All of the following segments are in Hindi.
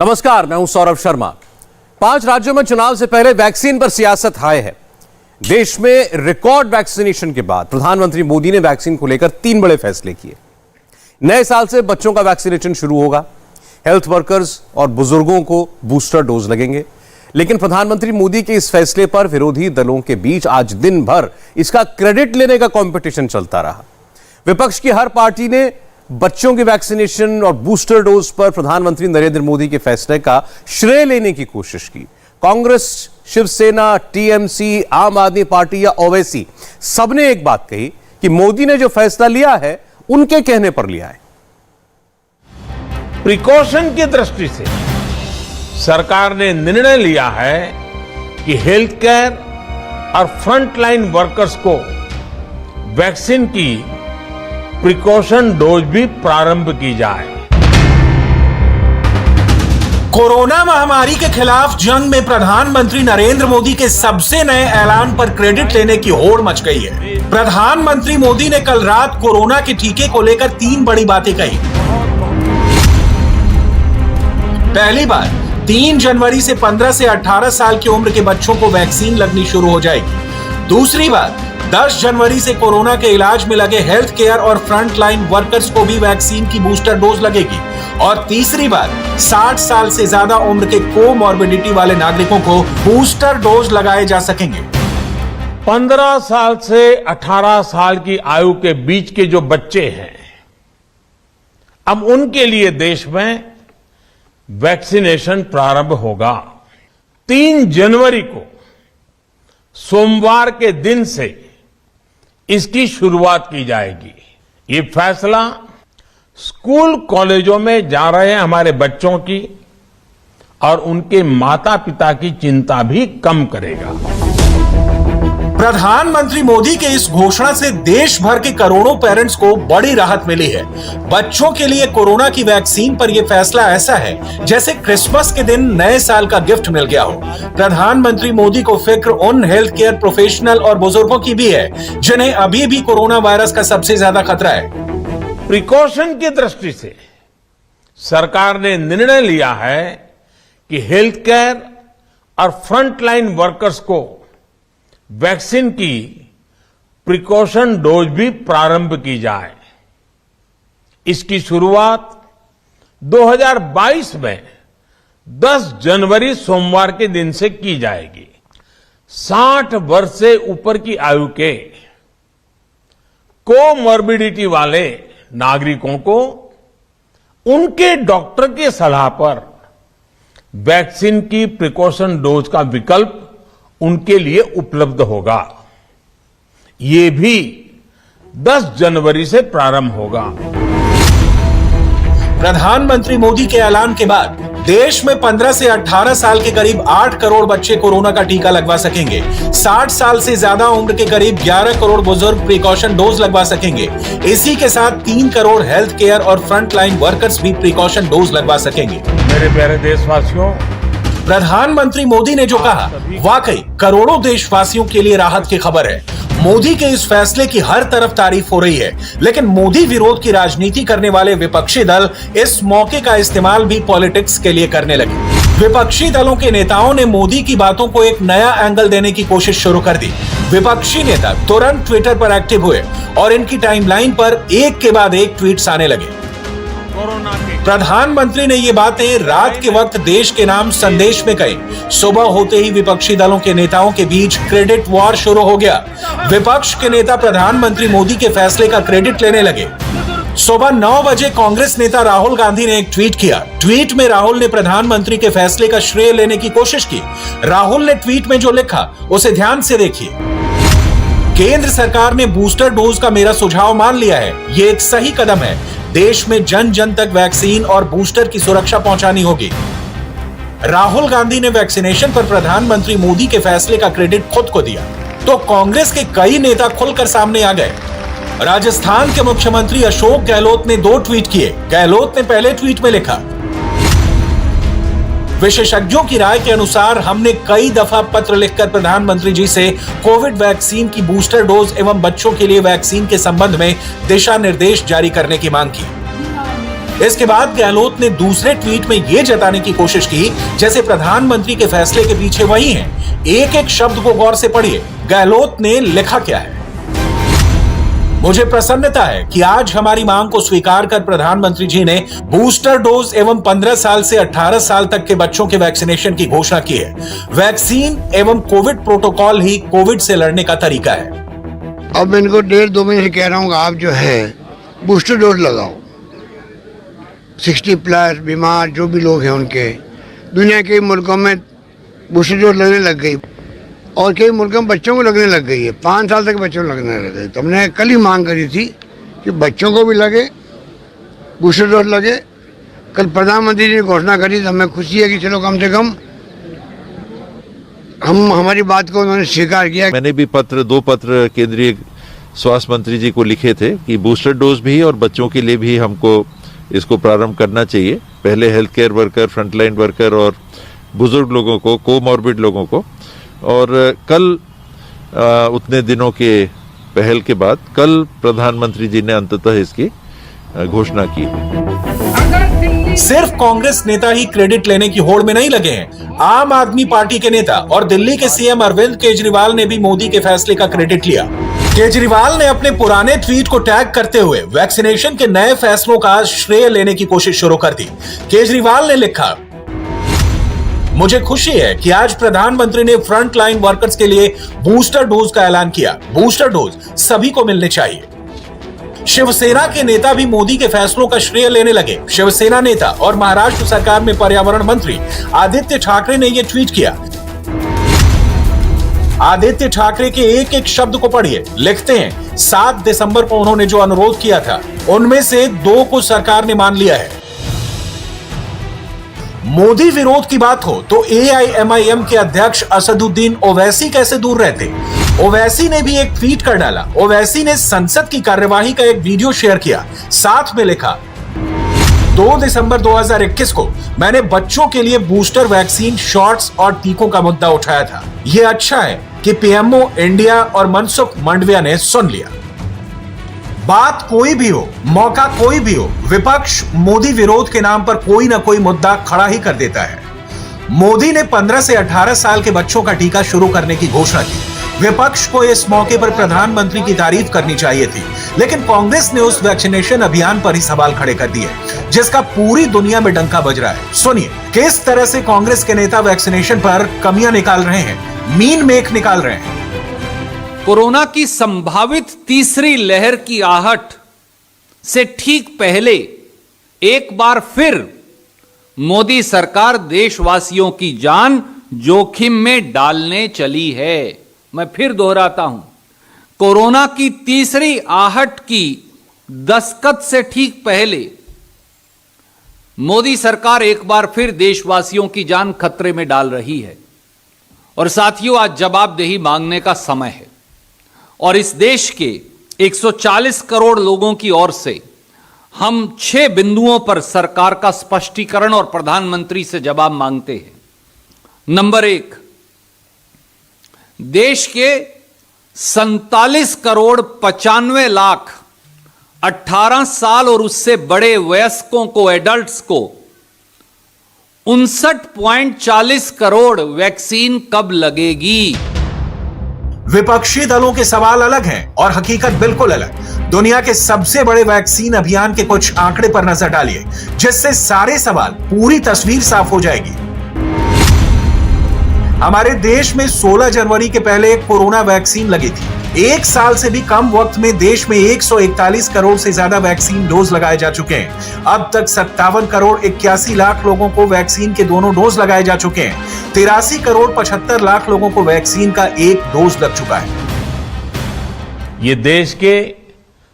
नमस्कार, मैं हूं सौरभ शर्मा। 5 राज्यों में चुनाव से पहले वैक्सीन पर सियासत हाय है। देश में रिकॉर्ड वैक्सीनेशन के बाद प्रधानमंत्री मोदी ने वैक्सीन को लेकर 3 बड़े फैसले किए। नए साल से बच्चों का वैक्सीनेशन शुरू होगा। हेल्थ वर्कर्स और बुजुर्गों को बूस्टर डोज लगेंगे। लेकिन प्रधानमंत्री मोदी के इस फैसले पर विरोधी दलों के बीच आज दिन भर इसका क्रेडिट लेने का कंपटीशन चलता रहा। विपक्ष की हर पार्टी ने बच्चों की वैक्सीनेशन और बूस्टर डोज पर प्रधानमंत्री नरेंद्र मोदी के फैसले का श्रेय लेने की कोशिश की। कांग्रेस, शिवसेना, टीएमसी, आम आदमी पार्टी या ओवैसी, सबने एक बात कही कि मोदी ने जो फैसला लिया है उनके कहने पर लिया है। प्रिकॉशन की दृष्टि से सरकार ने निर्णय लिया है कि हेल्थ केयर और फ्रंटलाइन वर्कर्स को वैक्सीन की प्रिकॉशन डोज भी प्रारंभ की जाए। कोरोना महामारी के खिलाफ जंग में प्रधानमंत्री नरेंद्र मोदी के सबसे नए ऐलान पर क्रेडिट लेने की होड़ मच गई है। प्रधानमंत्री मोदी ने कल रात कोरोना के टीके को लेकर 3 बड़ी बातें कही। पहली बात, 3 जनवरी से 15 से 18 साल की उम्र के बच्चों को वैक्सीन लगनी शुरू हो जाएगी। दूसरी बात, 10 जनवरी से कोरोना के इलाज में लगे हेल्थ केयर और फ्रंटलाइन वर्कर्स को भी वैक्सीन की बूस्टर डोज लगेगी। और तीसरी बात, 60 साल से ज्यादा उम्र के कोमॉर्बिडिटी वाले नागरिकों को बूस्टर डोज लगाए जा सकेंगे। 15 साल से 18 साल की आयु के बीच के जो बच्चे हैं, अब उनके लिए देश में वैक्सीनेशन प्रारंभ होगा। 3 जनवरी को सोमवार के दिन से इसकी शुरुआत की जाएगी। ये फैसला स्कूल कॉलेजों में जा रहे हमारे बच्चों की और उनके माता पिता की चिंता भी कम करेगा। प्रधानमंत्री मोदी के इस घोषणा से देश भर के करोड़ों पेरेंट्स को बड़ी राहत मिली है। बच्चों के लिए कोरोना की वैक्सीन पर यह फैसला ऐसा है जैसे क्रिसमस के दिन नए साल का गिफ्ट मिल गया हो। प्रधानमंत्री मोदी को फिक्र उन हेल्थ केयर प्रोफेशनल और बुजुर्गों की भी है जिन्हें अभी भी कोरोना वायरस का सबसे ज्यादा खतरा है। प्रिकॉशन की दृष्टि से सरकार ने निर्णय लिया है कि हेल्थ केयर और फ्रंटलाइन वर्कर्स को वैक्सीन की प्रिकॉशन डोज भी प्रारंभ की जाए। इसकी शुरुआत 2022 में 10 जनवरी सोमवार के दिन से की जाएगी। 60 वर्ष से ऊपर की आयु के कोमॉर्बिडिटी वाले नागरिकों को उनके डॉक्टर की सलाह पर वैक्सीन की प्रिकॉशन डोज का विकल्प उनके लिए उपलब्ध होगा। ये भी 10 जनवरी से प्रारंभ होगा। प्रधानमंत्री मोदी के ऐलान के बाद देश में 15 से 18 साल के करीब 8 करोड़ बच्चे कोरोना का टीका लगवा सकेंगे। 60 साल से ज्यादा उम्र के करीब 11 करोड़ बुजुर्ग प्रिकॉशन डोज लगवा सकेंगे। इसी के साथ 3 करोड़ हेल्थ केयर और फ्रंटलाइन वर्कर्स भी प्रिकॉशन डोज लगवा सकेंगे। मेरे प्यारे देशवासियों, प्रधानमंत्री मोदी ने जो कहा, वाकई करोड़ों देशवासियों के लिए राहत की खबर है। मोदी के इस फैसले की हर तरफ तारीफ हो रही है, लेकिन मोदी विरोध की राजनीति करने वाले विपक्षी दल इस मौके का इस्तेमाल भी पॉलिटिक्स के लिए करने लगे। विपक्षी दलों के नेताओं ने मोदी की बातों को एक नया एंगल देने की कोशिश शुरू कर दी। विपक्षी नेता तुरंत ट्विटर पर एक्टिव हुए और इनकी टाइमलाइन पर एक के बाद एक ट्वीट्स आने लगे। प्रधानमंत्री ने ये बातें रात के वक्त देश के नाम संदेश में कही। सुबह होते ही विपक्षी दलों के नेताओं के बीच क्रेडिट वॉर शुरू हो गया। विपक्ष के नेता प्रधानमंत्री मोदी के फैसले का क्रेडिट लेने लगे। सुबह 9 बजे कांग्रेस नेता राहुल गांधी ने एक ट्वीट किया। ट्वीट में राहुल ने प्रधानमंत्री के फैसले का श्रेय लेने की कोशिश की। राहुल ने ट्वीट में जो लिखा उसे ध्यान से देखिए। केंद्र सरकार ने बूस्टर डोज का मेरा सुझाव मान लिया है। ये एक सही कदम है। देश में जन जन तक वैक्सीन और बूस्टर की सुरक्षा पहुंचानी होगी। राहुल गांधी ने वैक्सीनेशन पर प्रधानमंत्री मोदी के फैसले का क्रेडिट खुद को दिया, तो कांग्रेस के कई नेता खुलकर सामने आ गए। राजस्थान के मुख्यमंत्री अशोक गहलोत ने 2 ट्वीट किए। गहलोत ने पहले ट्वीट में लिखा, विशेषज्ञों की राय के अनुसार हमने कई दफा पत्र लिखकर प्रधानमंत्री जी से कोविड वैक्सीन की बूस्टर डोज एवं बच्चों के लिए वैक्सीन के संबंध में दिशा निर्देश जारी करने की मांग की। इसके बाद गहलोत ने दूसरे ट्वीट में यह जताने की कोशिश की जैसे प्रधानमंत्री के फैसले के पीछे वही हैं। एक एक शब्द को गौर से पढ़िए। गहलोत ने लिखा क्या है? मुझे प्रसन्नता है कि आज हमारी मांग को स्वीकार कर प्रधानमंत्री जी ने बूस्टर डोज एवं 15 साल से 18 साल तक के बच्चों के वैक्सीनेशन की घोषणा की है। वैक्सीन एवं कोविड प्रोटोकॉल ही कोविड से लड़ने का तरीका है। अब इनको 1.5-2 महीने से कह रहा हूँ आप जो है बूस्टर डोज लगाओ। 60+ बीमार जो भी लोग हैं उनके, दुनिया के मुल्कों में बूस्टर डोज लगने लग गई और कई मुल्कों में बच्चों को लगने लग गई है। 5 साल तक बच्चों को लगने लग गई। तो हमने कल ही मांग करी थी कि बच्चों को भी लगे, बूस्टर डोज लगे। कल प्रधानमंत्री जी ने घोषणा करी तो हमें खुशी है कि चलो कम से कम हमारी बात को उन्होंने स्वीकार किया। मैंने भी 2 पत्र केंद्रीय स्वास्थ्य मंत्री जी को लिखे थे कि बूस्टर डोज भी और बच्चों के लिए भी हमको इसको प्रारंभ करना चाहिए। पहले health care worker, frontline worker और बुजुर्ग लोगों को, कोमॉर्बिड लोगों को, और कल उतने दिनों के पहल के बाद कल प्रधानमंत्री जी ने अंततः इसकी घोषणा की। सिर्फ कांग्रेस नेता ही क्रेडिट लेने की होड़ में नहीं लगे हैं। आम आदमी पार्टी के नेता और दिल्ली के सीएम अरविंद केजरीवाल ने भी मोदी के फैसले का क्रेडिट लिया। केजरीवाल ने अपने पुराने ट्वीट को टैग करते हुए वैक्सीनेशन के नए फैसलों का श्रेय लेने की कोशिश शुरू कर दी। केजरीवाल ने लिखा, मुझे खुशी है कि आज प्रधानमंत्री ने फ्रंट लाइन वर्कर्स के लिए बूस्टर डोज का ऐलान किया। बूस्टर डोज सभी को मिलने चाहिए। शिवसेना के नेता भी मोदी के फैसलों का श्रेय लेने लगे। शिवसेना नेता और महाराष्ट्र सरकार में पर्यावरण मंत्री आदित्य ठाकरे ने यह ट्वीट किया। आदित्य ठाकरे के एक एक शब्द को पढ़िए। लिखते हैं, 7 दिसंबर को उन्होंने जो अनुरोध किया था उनमें से 2 को सरकार ने मान लिया है। मोदी विरोध की बात हो तो AIMIM के अध्यक्ष असदुद्दीन ओवैसी कैसे दूर रहते? ओवैसी ने भी एक ट्वीट कर डाला। ओवैसी ने संसद की कार्यवाही का एक वीडियो शेयर किया, साथ में लिखा, 2 दिसंबर 2021 को मैंने बच्चों के लिए बूस्टर वैक्सीन, शॉट्स और टीकों का मुद्दा उठाया था। यह अच्छा है कि PMO इंडिया और मनसुख मांडविया ने सुन लिया। बात कोई भी हो, मौका कोई भी हो, विपक्ष मोदी विरोध के नाम पर कोई ना कोई मुद्दा खड़ा ही कर देता है। मोदी ने 15 से 18 साल के बच्चों का टीका शुरू करने की घोषणा की। विपक्ष को इस मौके पर प्रधानमंत्री की तारीफ करनी चाहिए थी, लेकिन कांग्रेस ने उस वैक्सीनेशन अभियान पर ही सवाल खड़े कर दिए, जिसका पूरी दुनिया में डंका बज रहा है। सुनिए किस तरह से कांग्रेस के नेता वैक्सीनेशन पर कमियां निकाल रहे हैं, मीन मेक निकाल रहे हैं। कोरोना की संभावित तीसरी लहर की आहट से ठीक पहले एक बार फिर मोदी सरकार देशवासियों की जान जोखिम में डालने चली है। मैं फिर दोहराता हूं, कोरोना की तीसरी आहट की दस्तक से ठीक पहले मोदी सरकार एक बार फिर देशवासियों की जान खतरे में डाल रही है। और साथियों, आज जवाबदेही मांगने का समय है और इस देश के 140 करोड़ लोगों की ओर से हम 6 बिंदुओं पर सरकार का स्पष्टीकरण और प्रधानमंत्री से जवाब मांगते हैं। नंबर 1, देश के 47 करोड़ 95 लाख 18 साल और उससे बड़े वयस्कों को, एडल्ट्स को 59.40 करोड़ वैक्सीन कब लगेगी? विपक्षी दलों के सवाल अलग हैं और हकीकत बिल्कुल अलग। दुनिया के सबसे बड़े वैक्सीन अभियान के कुछ आंकड़े पर नजर डालिए, जिससे सारे सवाल, पूरी तस्वीर साफ हो जाएगी। हमारे देश में 16 जनवरी के पहले कोरोना वैक्सीन लगी थी। 1 साल से भी कम वक्त में देश में 141 करोड़ से ज्यादा वैक्सीन डोज लगाए जा चुके हैं। अब तक 57 करोड़ 81 लाख लोगों को वैक्सीन के दोनों डोज लगाए जा चुके हैं। 83 करोड़ 75 लाख लोगों को वैक्सीन का 1 डोज लग चुका है। ये देश के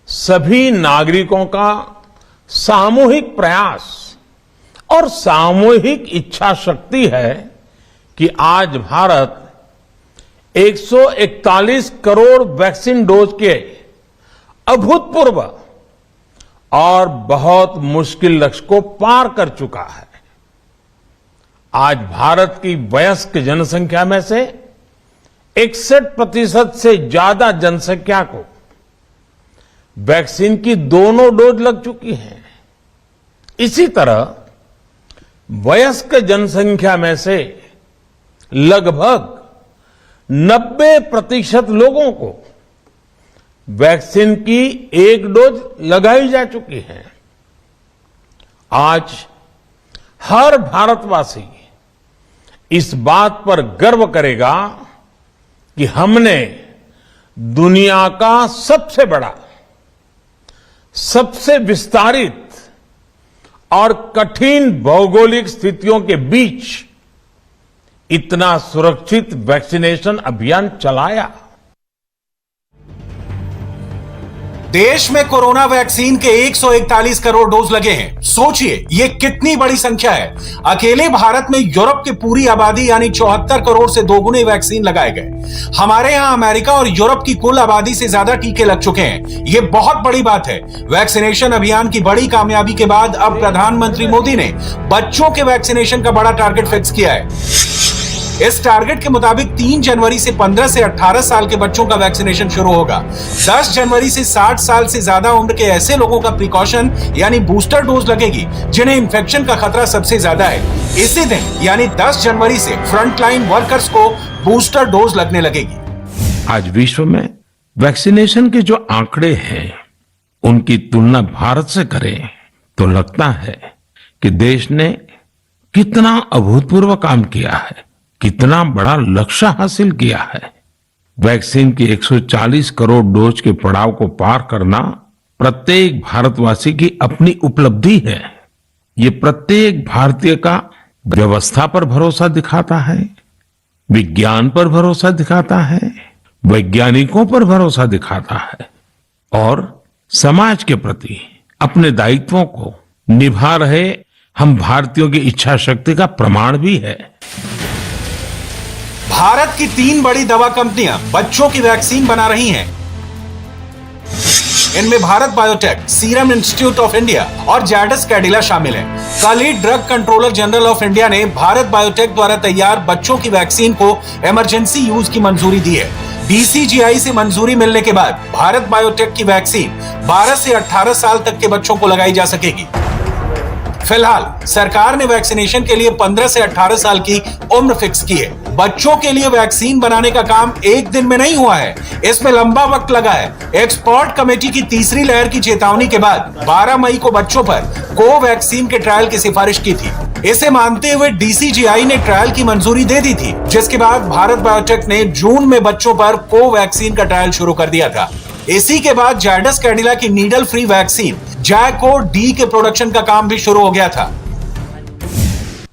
सभी नागरिकों का सामूहिक प्रयास और सामूहिक इच्छा शक्ति है कि आज भारत 141 करोड़ वैक्सीन डोज के अभूतपूर्व और बहुत मुश्किल लक्ष्य को पार कर चुका है। आज भारत की वयस्क जनसंख्या में से 61% से ज्यादा जनसंख्या को वैक्सीन की दोनों डोज लग चुकी हैं। इसी तरह वयस्क जनसंख्या में से लगभग 90% लोगों को वैक्सीन की एक डोज लगाई जा चुकी है। आज हर भारतवासी इस बात पर गर्व करेगा कि हमने दुनिया का सबसे बड़ा, सबसे विस्तारित और कठिन भौगोलिक स्थितियों के बीच इतना सुरक्षित वैक्सीनेशन अभियान चलाया। देश में कोरोना वैक्सीन के 141 करोड़ डोज लगे हैं। सोचिए ये कितनी बड़ी संख्या है। अकेले भारत में यूरोप की पूरी आबादी यानी 74 करोड़ से दोगुने वैक्सीन लगाए गए। हमारे यहां अमेरिका और यूरोप की कुल आबादी से ज्यादा टीके लग चुके हैं। ये बहुत बड़ी बात है। वैक्सीनेशन अभियान की बड़ी कामयाबी के बाद अब प्रधानमंत्री मोदी ने बच्चों के वैक्सीनेशन का बड़ा टारगेट फिक्स किया है। इस टारगेट के मुताबिक 3 जनवरी से 15 से 18 साल के बच्चों का वैक्सीनेशन शुरू होगा। 10 जनवरी से 60 साल से ज्यादा उम्र के ऐसे लोगों का प्रिकॉशन यानी बूस्टर डोज लगेगी जिन्हें इंफेक्शन का खतरा सबसे ज्यादा है। इसी दिन यानी 10 जनवरी से फ्रंटलाइन वर्कर्स को बूस्टर डोज लगने लगेगी। आज विश्व में वैक्सीनेशन के जो आंकड़े हैं उनकी तुलना भारत से करें तो लगता है कि देश ने कितना अभूतपूर्व काम किया है, कितना बड़ा लक्ष्य हासिल किया है। वैक्सीन की 140 करोड़ डोज के पड़ाव को पार करना प्रत्येक भारतवासी की अपनी उपलब्धि है। ये प्रत्येक भारतीय का व्यवस्था पर भरोसा दिखाता है, विज्ञान पर भरोसा दिखाता है, वैज्ञानिकों पर भरोसा दिखाता है और समाज के प्रति अपने दायित्वों को निभा रहे हम भारतीयों की इच्छा शक्ति का प्रमाण भी है। भारत की 3 बड़ी दवा कंपनियां बच्चों की वैक्सीन बना रही हैं। इनमें Bharat Biotech, Serum Institute of India और जायडस कैडिला शामिल हैं। कल ही drug controller general of India ने भारत बायोटेक द्वारा तैयार बच्चों की वैक्सीन को इमरजेंसी यूज की मंजूरी दी है। DCGI से मंजूरी मिलने के बाद भारत बायोटेक की वैक्सीन 12 से 18 साल तक के बच्चों को लगाई जा सकेगी। फिलहाल सरकार ने वैक्सीनेशन के लिए 15 से 18 साल की उम्र फिक्स की है। बच्चों के लिए वैक्सीन बनाने का काम एक दिन में नहीं हुआ है, इसमें लंबा वक्त लगा है। एक्सपर्ट कमेटी की तीसरी लहर की चेतावनी के बाद 12 मई को बच्चों पर कोवैक्सीन के ट्रायल की सिफारिश की थी। इसे मानते हुए DCGI ने ट्रायल की मंजूरी दे दी थी, जिसके बाद भारत बायोटेक ने जून में बच्चों पर कोवैक्सीन का ट्रायल शुरू कर दिया था। इसी के बाद जायडस कैडिला की नीडल फ्री वैक्सीन जैको-डी के प्रोडक्शन का काम भी शुरू हो गया था।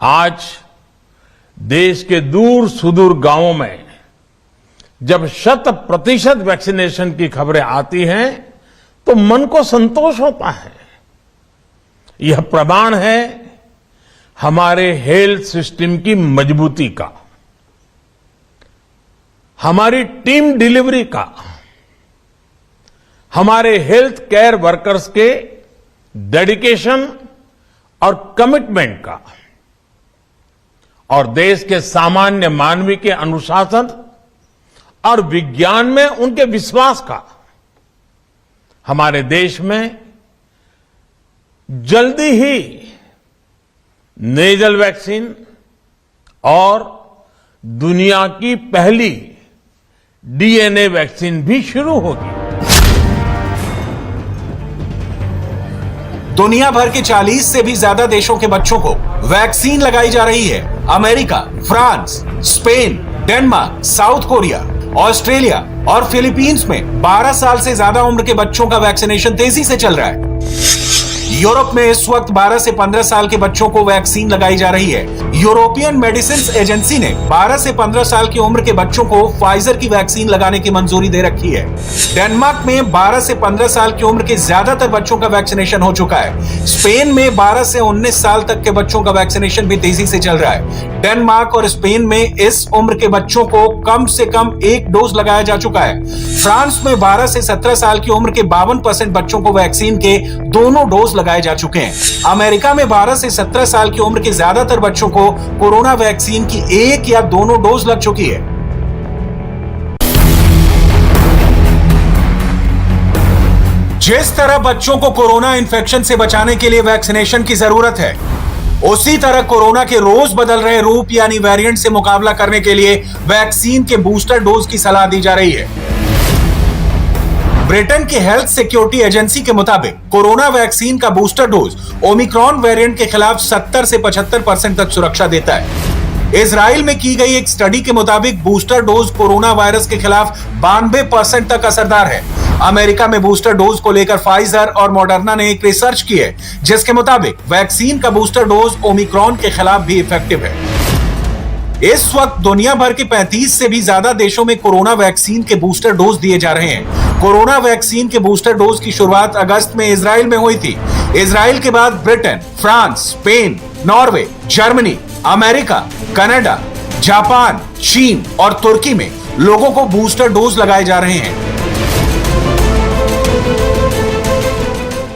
आज देश के दूर सुदूर गांवों में जब 100% वैक्सीनेशन की खबरें आती हैं तो मन को संतोष होता है। यह प्रमाण है हमारे हेल्थ सिस्टम की मजबूती का, हमारी टीम डिलीवरी का, हमारे हेल्थ केयर वर्कर्स के डेडिकेशन और कमिटमेंट का और देश के सामान्य मानवी के अनुशासन और विज्ञान में उनके विश्वास का। हमारे देश में जल्दी ही नेजल वैक्सीन और दुनिया की पहली DNA वैक्सीन भी शुरू होगी। दुनिया भर के 40 से भी ज्यादा देशों के बच्चों को वैक्सीन लगाई जा रही है। America, France, Spain, Denmark, south Korea, Australia और फिलीपींस में 12 साल से ज्यादा उम्र के बच्चों का वैक्सीनेशन तेजी से चल रहा है। यूरोप में इस वक्त 12 से 15 साल के बच्चों को वैक्सीन लगाई जा रही है। यूरोपियन मेडिसिन एजेंसी ने 12 से 15 साल की उम्र के बच्चों को फाइजर की वैक्सीन लगाने की मंजूरी दे रखी है। डेनमार्क में 12 से 15 साल की उम्र के ज्यादातर बच्चों का वैक्सीनेशन हो चुका है। स्पेन में 12 से 19 साल तक के बच्चों का वैक्सीनेशन भी तेजी से चल रहा है। डेनमार्क और स्पेन में इस उम्र के बच्चों को कम से कम 1 डोज लगाया जा चुका है। फ्रांस में 12 से 17 साल की उम्र के 52% बच्चों को वैक्सीन के दोनों डोज लगाए जा चुके हैं। अमेरिका में 12 से 17 साल की उम्र के ज्यादातर बच्चों को कोरोना वैक्सीन की 1 या दोनों डोज लग चुकी है। जिस तरह बच्चों को कोरोना इन्फेक्शन से बचाने के लिए वैक्सीनेशन की जरूरत है, उसी तरह कोरोना के रोज बदल रहे रूप यानी वेरिएंट से मुकाबला करने के लिए वैक्सीन के बूस्टर डोज की सलाह दी जा रही है। ब्रिटेन की हेल्थ सिक्योरिटी एजेंसी के मुताबिक कोरोना वैक्सीन का बूस्टर डोज ओमिक्रॉन वेरिएंट के खिलाफ 70 से 75% तक सुरक्षा देता है। इजराइल में की गई एक स्टडी के मुताबिक बूस्टर डोज कोरोना वायरस के खिलाफ 92% तक असरदार है। अमेरिका में बूस्टर डोज को लेकर फाइजर और मॉडर्ना ने एक रिसर्च की है, जिसके मुताबिक वैक्सीन का बूस्टर डोज ओमिक्रॉन के खिलाफ भी इफेक्टिव है। इस वक्त दुनिया भर के 35 से भी ज्यादा देशों में कोरोना वैक्सीन के बूस्टर डोज दिए जा रहे हैं। कोरोना वैक्सीन के बूस्टर डोज की शुरुआत अगस्त में इजराइल में हुई थी। इजराइल के बाद Britain, France, Spain, Norway, Germany, America, Canada, Japan, चीन और तुर्की में लोगों को बूस्टर डोज लगाए जा रहे हैं।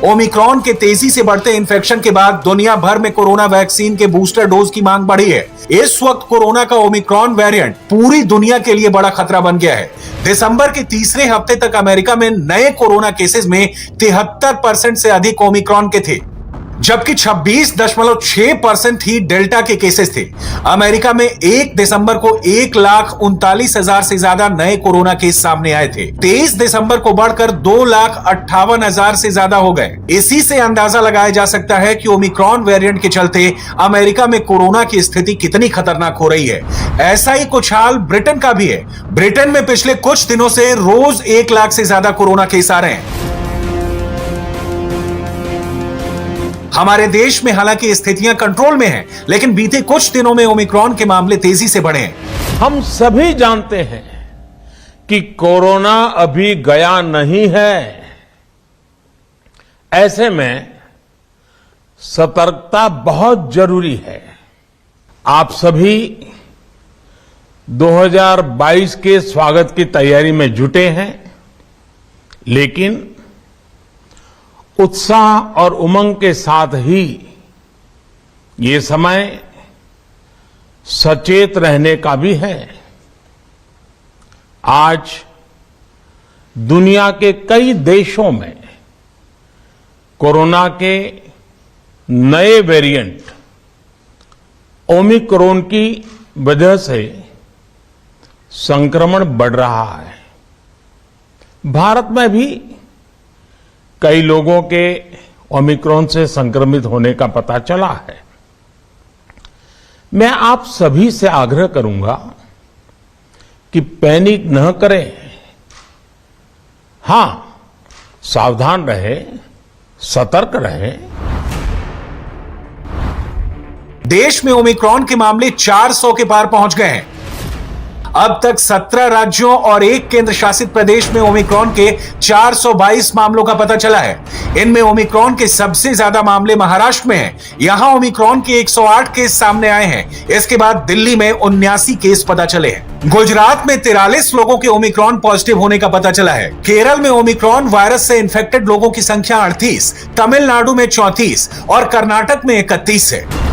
ओमिक्रॉन के तेजी से बढ़ते इन्फेक्शन के बाद दुनिया भर में कोरोना वैक्सीन के बूस्टर डोज की मांग बढ़ी है। इस वक्त कोरोना का ओमिक्रॉन वेरिएंट पूरी दुनिया के लिए बड़ा खतरा बन गया है। दिसंबर के तीसरे हफ्ते तक अमेरिका में नए कोरोना केसेस में 73% से अधिक ओमिक्रॉन के थे, जबकि 26.6% ही डेल्टा के केसेस थे। अमेरिका में 1 दिसंबर को 1,39,000 से ज्यादा नए कोरोना केस सामने आए थे। 23 दिसंबर को बढ़कर 2,58,000 से ज्यादा हो गए। इसी से अंदाजा लगाया जा सकता है कि ओमिक्रॉन वेरिएंट के चलते अमेरिका में कोरोना की स्थिति कितनी खतरनाक हो रही है। ऐसा ही कुछ हाल ब्रिटेन का भी है। ब्रिटेन में पिछले कुछ दिनों से रोज 1 लाख से ज्यादा कोरोना केस आ रहे हैं। हमारे देश में हालांकि स्थितियां कंट्रोल में हैं, लेकिन बीते कुछ दिनों में ओमिक्रॉन के मामले तेजी से बढ़े हैं। हम सभी जानते हैं कि कोरोना अभी गया नहीं है। ऐसे में सतर्कता बहुत जरूरी है। आप सभी 2022 के स्वागत की तैयारी में जुटे हैं, लेकिन उत्साह और उमंग के साथ ही ये समय सचेत रहने का भी है। आज दुनिया के कई देशों में कोरोना के नए वेरिएंट ओमिक्रॉन की वजह से संक्रमण बढ़ रहा है। भारत में भी कई लोगों के ओमिक्रॉन से संक्रमित होने का पता चला है। मैं आप सभी से आग्रह करूंगा कि पैनिक न करें। हां, सावधान रहें, सतर्क रहें। देश में ओमिक्रॉन के मामले 400 के पार पहुंच गए हैं। अब तक 17 राज्यों और 1 केंद्र शासित प्रदेश में ओमिक्रॉन के 422 मामलों का पता चला है। इनमें ओमिक्रॉन के सबसे ज्यादा मामले महाराष्ट्र में हैं। यहां ओमिक्रॉन के 108 केस सामने आए हैं। इसके बाद दिल्ली में 79 केस पता चले हैं। गुजरात में 43 लोगों के ओमिक्रॉन पॉजिटिव होने का पता चला है। केरल में ओमिक्रॉन वायरस से इन्फेक्टेड लोगों की संख्या 38, तमिलनाडु में 34 और कर्नाटक में 31 है।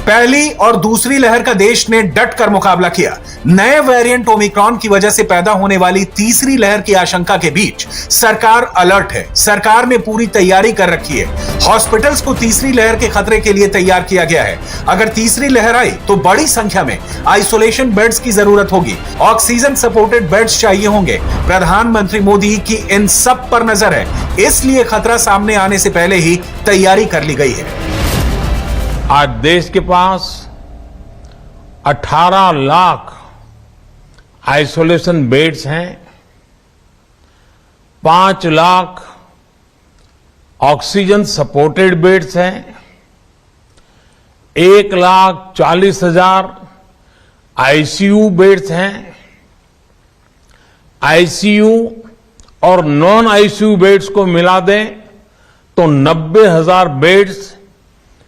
पहली और दूसरी लहर का देश ने डट कर मुकाबला किया। नए वेरिएंट ओमिक्रॉन की वजह से पैदा होने वाली तीसरी लहर की आशंका के बीच सरकार अलर्ट है। सरकार ने पूरी तैयारी कर रखी है। हॉस्पिटल्स को तीसरी लहर के खतरे के लिए तैयार किया गया है। अगर तीसरी लहर आई तो बड़ी संख्या में आइसोलेशन बेड्स की जरूरत होगी। ऑक्सीजन सपोर्टेड बेड्स चाहिए होंगे। प्रधानमंत्री मोदी की इन सब पर नजर है, इसलिए खतरा सामने आने से पहले ही तैयारी कर ली गई है। आज देश के पास 18 लाख आइसोलेशन बेड्स हैं, 5 लाख ऑक्सीजन सपोर्टेड बेड्स हैं, 1,40,000 आईसीयू बेड्स हैं। आईसीयू और नॉन आईसीयू बेड्स को मिला दें तो 90,000 बेड्स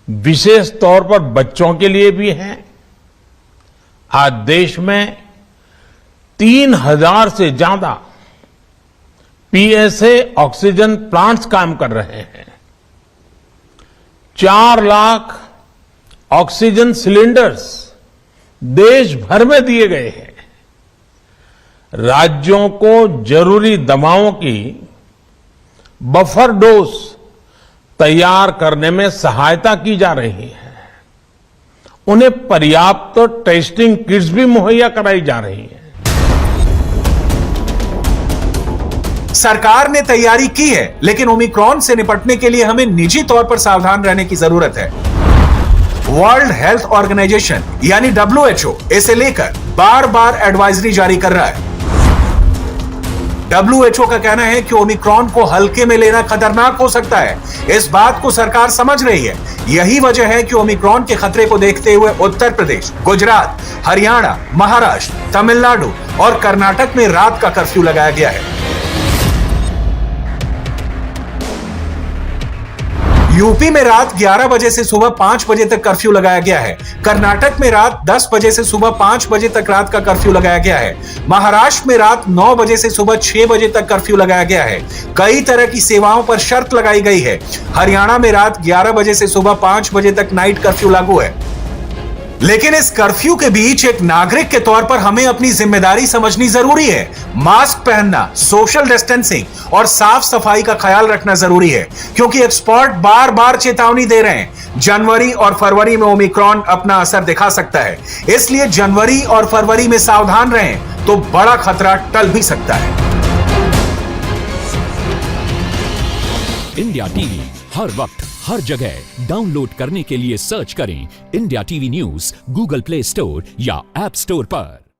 विशेष तौर पर बच्चों के लिए भी हैं। आज देश में 3,000 से ज्यादा पीएसए ऑक्सीजन प्लांट्स काम कर रहे हैं। 4 लाख ऑक्सीजन सिलेंडर्स देश भर में दिए गए हैं। राज्यों को जरूरी दवाओं की बफर डोज तैयार करने में सहायता की जा रही है। उन्हें पर्याप्त टेस्टिंग किट्स भी मुहैया कराई जा रही है। सरकार ने तैयारी की है, लेकिन ओमिक्रॉन से निपटने के लिए हमें निजी तौर पर सावधान रहने की जरूरत है। वर्ल्ड हेल्थ ऑर्गेनाइजेशन यानी WHO इसे लेकर बार बार एडवाइजरी जारी कर रहा है। WHO का कहना है कि ओमिक्रॉन को हल्के में लेना खतरनाक हो सकता है। इस बात को सरकार समझ रही है। यही वजह है कि ओमिक्रॉन के खतरे को देखते हुए उत्तर प्रदेश, गुजरात, हरियाणा, महाराष्ट्र, तमिलनाडु और कर्नाटक में रात का कर्फ्यू लगाया गया है। यूपी में रात 11 बजे से सुबह 5 बजे तक कर्फ्यू लगाया गया है। कर्नाटक में रात 10 बजे से सुबह 5 बजे तक रात का कर्फ्यू लगाया गया है। महाराष्ट्र में रात 9 बजे से सुबह 6 बजे तक कर्फ्यू लगाया गया है। कई तरह की सेवाओं पर शर्त लगाई गई है। हरियाणा में रात 11 बजे से सुबह 5 बजे तक नाइट कर्फ्यू लागू है। लेकिन इस कर्फ्यू के बीच एक नागरिक के तौर पर हमें अपनी जिम्मेदारी समझनी जरूरी है। मास्क पहनना, सोशल डिस्टेंसिंग और साफ सफाई का ख्याल रखना जरूरी है, क्योंकि एक्सपर्ट बार बार चेतावनी दे रहे हैं। जनवरी और फरवरी में ओमिक्रॉन अपना असर दिखा सकता है, इसलिए जनवरी और फरवरी में सावधान रहें तो बड़ा खतरा टल भी सकता है। इंडिया टीवी हर वक्त हर जगह डाउनलोड करने के लिए सर्च करें India TV news Google play store या ऐप स्टोर पर।